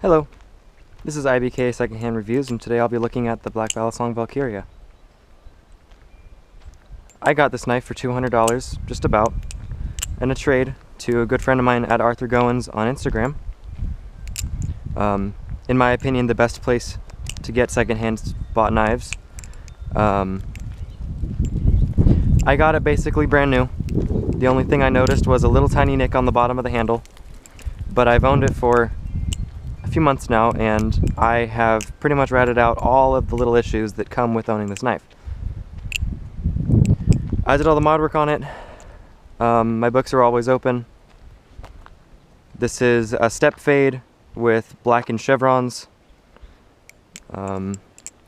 Hello, this is IBK Secondhand Reviews, and today I'll be looking at the BlackBalisong Valkiria. I got this knife for $200, just about, in a trade to a good friend of mine at Arthur Goins on Instagram. In my opinion, the best place to get secondhand bought knives. I got it basically brand new. The only thing I noticed was a little tiny nick on the bottom of the handle, but I've owned it for a few months now, and I have pretty much ratted out all of the little issues that come with owning this knife. I did all the mod work on it. My books are always open. This is a step fade with blackened chevrons. Something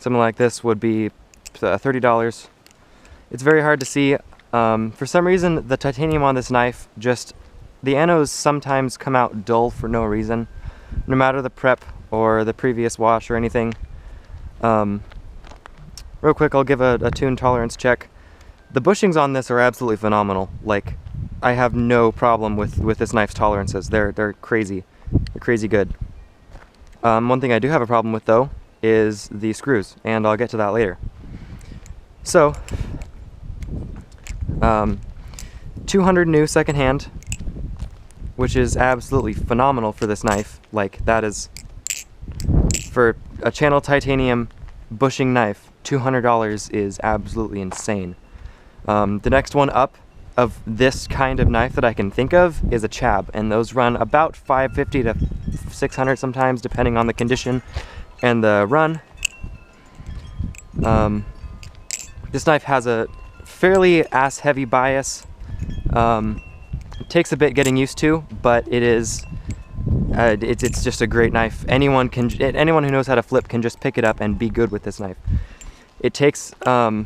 like this would be $30. It's very hard to see. For some reason, the titanium on this knife the anodes sometimes come out dull for no reason, no matter the prep or the previous wash or anything. Real quick, I'll give a tune tolerance check. The bushings on this are absolutely phenomenal. Like, I have no problem with this knife's tolerances. They're crazy. They're crazy good. One thing I do have a problem with, though, is the screws, and I'll get to that later. So, 200 new secondhand, which is absolutely phenomenal for this knife. Like, that is, for a channel titanium bushing knife, $200 is absolutely insane. The next one up of this kind of knife that I can think of is a chab, and those run about $550 to $600 sometimes, depending on the condition and the run. This knife has a fairly ass-heavy bias. It takes a bit getting used to, but it's just a great knife. Anyone who knows how to flip can just pick it up and be good with this knife. It takes a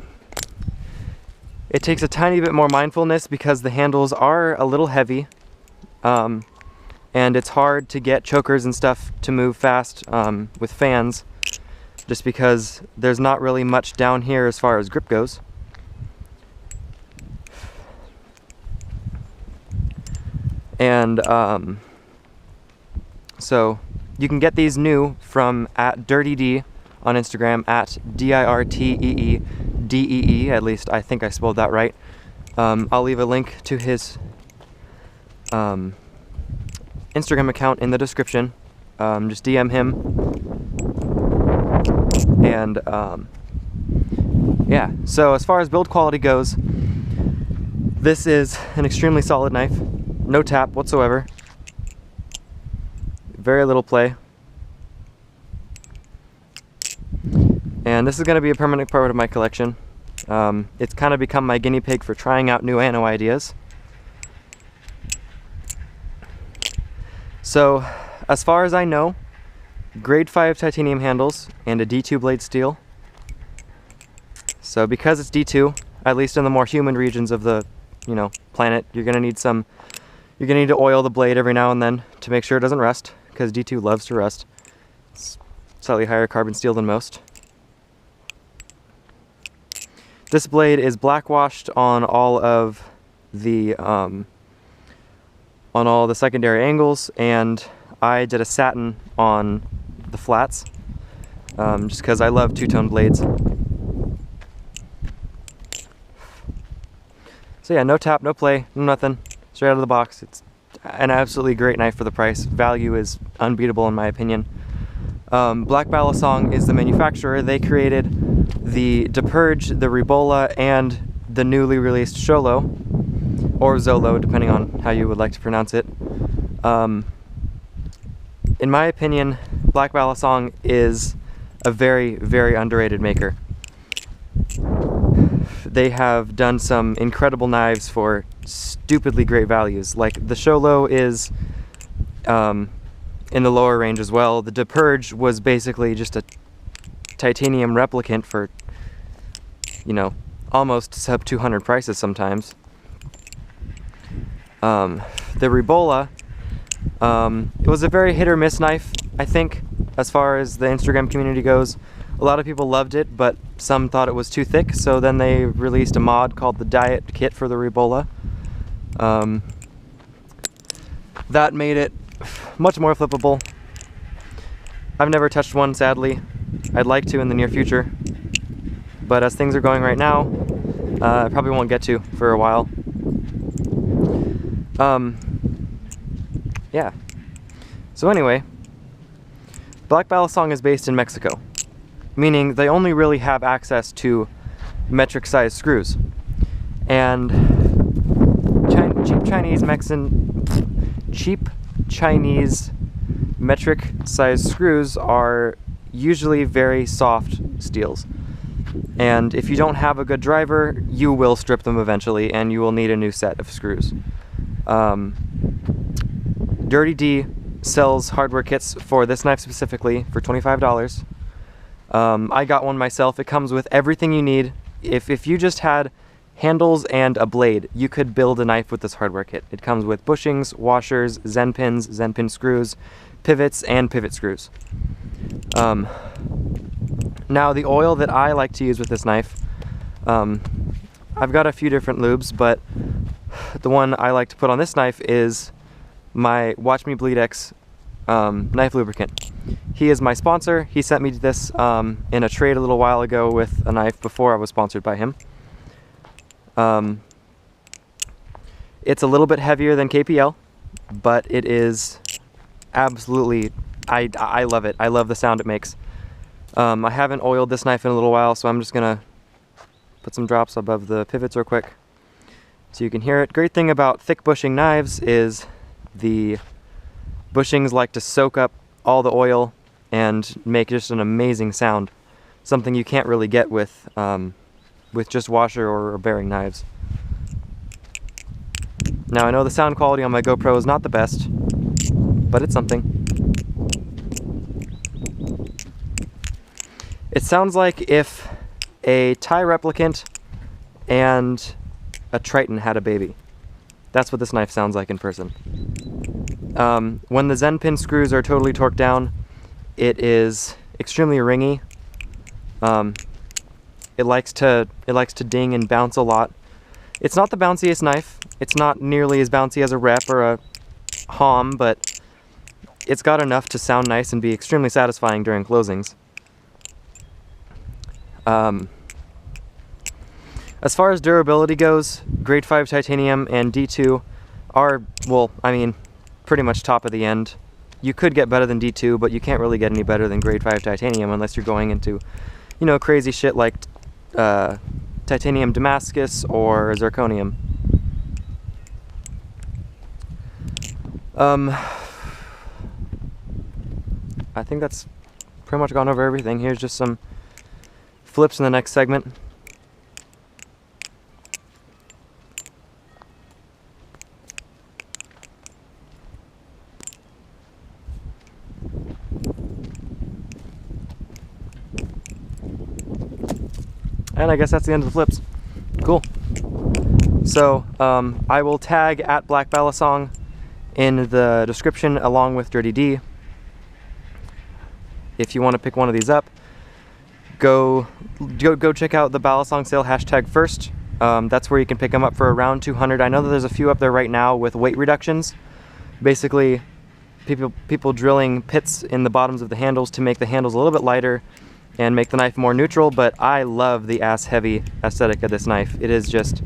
tiny bit more mindfulness because the handles are a little heavy, and it's hard to get chokers and stuff to move fast with fans, just because there's not really much down here as far as grip goes. And so you can get these new from @DirtyD on Instagram, @DIRTEEDEE, at least I think I spelled that right. I'll leave a link to his Instagram account in the description. Just DM him. And yeah, so as far as build quality goes, this is an extremely solid knife. No tap whatsoever. Very little play. And this is going to be a permanent part of my collection. It's kind of become my guinea pig for trying out new ano ideas. So, as far as I know, grade 5 titanium handles and a D2 blade steel. So because it's D2, at least in the more humid regions of the, planet, you're going to need to oil the blade every now and then to make sure it doesn't rust, because D2 loves to rust. It's slightly higher carbon steel than most. This blade is black washed on all of the secondary angles, and I did a satin on the flats, just because I love two-tone blades. So yeah, no tap, no play, no nothing. Straight out of the box. It's an absolutely great knife for the price. Value is unbeatable in my opinion. BlackBalisong is the manufacturer. They created the Depurge, the Ribola, and the newly released Xolo, or Zolo, depending on how you would like to pronounce it. In my opinion, BlackBalisong is a very, very underrated maker. They have done some incredible knives for stupidly great values. Like, the Xolo is in the lower range as well. The Depurge was basically just a titanium replicant for, almost sub 200 prices sometimes. The Ribola, it was a very hit or miss knife, I think, as far as the Instagram community goes. A lot of people loved it, but some thought it was too thick, so then they released a mod called the Diet Kit for the Ribola. That made it much more flippable. I've never touched one, sadly. I'd like to in the near future, but as things are going right now, I probably won't get to for a while. Yeah. So anyway, BlackBalisong is based in Mexico, meaning they only really have access to metric sized screws. And cheap Chinese metric sized screws are usually very soft steels. And if you don't have a good driver, you will strip them eventually and you will need a new set of screws. Dirty D sells hardware kits for this knife specifically for $25. I got one myself. It comes with everything you need. If you just had handles and a blade, you could build a knife with this hardware kit. It comes with bushings, washers, Zen pins, Zen pin screws, pivots, and pivot screws. Now the oil that I like to use with this knife, I've got a few different lubes, but the one I like to put on this knife is my Watch Me Bleed X knife lubricant. He is my sponsor. He sent me this in a trade a little while ago with a knife before I was sponsored by him. It's a little bit heavier than KPL, but it is absolutely, I love it. I love the sound it makes. I haven't oiled this knife in a little while, so I'm just gonna put some drops above the pivots real quick so you can hear it. Great thing about thick bushing knives is the bushings like to soak up all the oil and make just an amazing sound. Something you can't really get with just washer or bearing knives. Now I know the sound quality on my GoPro is not the best, but it's something. It sounds like if a Thai replicant and a Triton had a baby. That's what this knife sounds like in person. When the Zen pin screws are totally torqued down, it is extremely ringy. It likes to ding and bounce a lot. It's not the bounciest knife. It's not nearly as bouncy as a Rep or a Hom, but it's got enough to sound nice and be extremely satisfying during closings. As far as durability goes, grade 5 titanium and D2 are, well, I mean, pretty much top of the end. You could get better than D2, but you can't really get any better than grade 5 titanium unless you're going into, you know, crazy shit like titanium Damascus or zirconium. I think that's pretty much gone over everything. Here's just some flips in the next segment. And I guess that's the end of the flips. Cool. So I will tag at BlackBalisong in the description along with Dirty D. If you want to pick one of these up, go check out the Balisong sale hashtag first. That's where you can pick them up for around 200. I know that there's a few up there right now with weight reductions. Basically, people drilling pits in the bottoms of the handles to make the handles a little bit lighter and make the knife more neutral, but I love the ass-heavy aesthetic of this knife. It is just,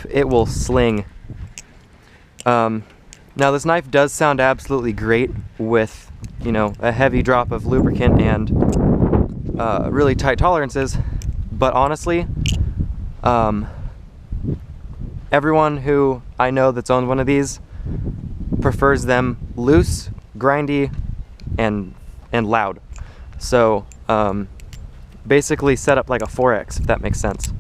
it will sling. Now this knife does sound absolutely great with, you know, a heavy drop of lubricant and really tight tolerances, but honestly, everyone who I know that's owned one of these prefers them loose, grindy, and loud. So basically set up like a 4X, if that makes sense.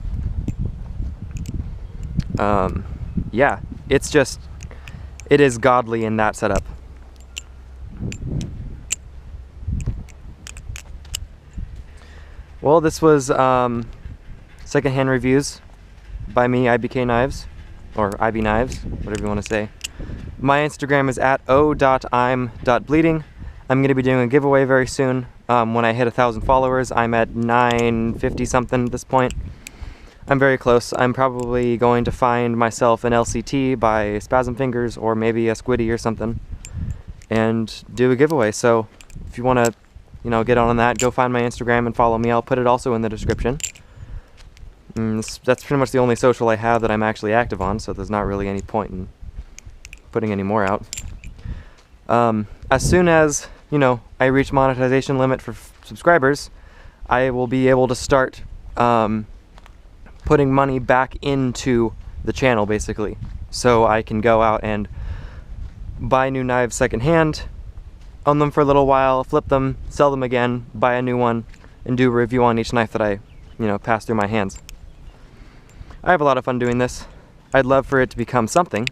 Yeah, it's just, it is godly in that setup. Well, this was secondhand reviews by me, IBK Knives, or IB Knives, whatever you want to say. My Instagram is at o.im.bleeding. I'm going to be doing a giveaway very soon. When I hit 1,000 followers, I'm at 950 something at this point. I'm very close. I'm probably going to find myself an LCT by Spasm Fingers or maybe a Squiddy or something and do a giveaway. So if you want to you know, get on that, go find my Instagram and follow me. I'll put it also in the description. That's pretty much the only social I have that I'm actually active on, so there's not really any point in putting any more out. As soon as, you know, I reach monetization limit for subscribers, I will be able to start putting money back into the channel, basically. So I can go out and buy new knives secondhand, own them for a little while, flip them, sell them again, buy a new one, and do a review on each knife that I, you know, pass through my hands. I have a lot of fun doing this. I'd love for it to become something.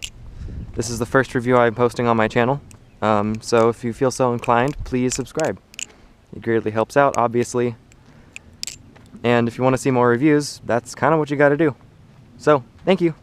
This is the first review I'm posting on my channel, so if you feel so inclined, please subscribe. It greatly helps out, obviously. And if you want to see more reviews, that's kind of what you got to do. So, thank you.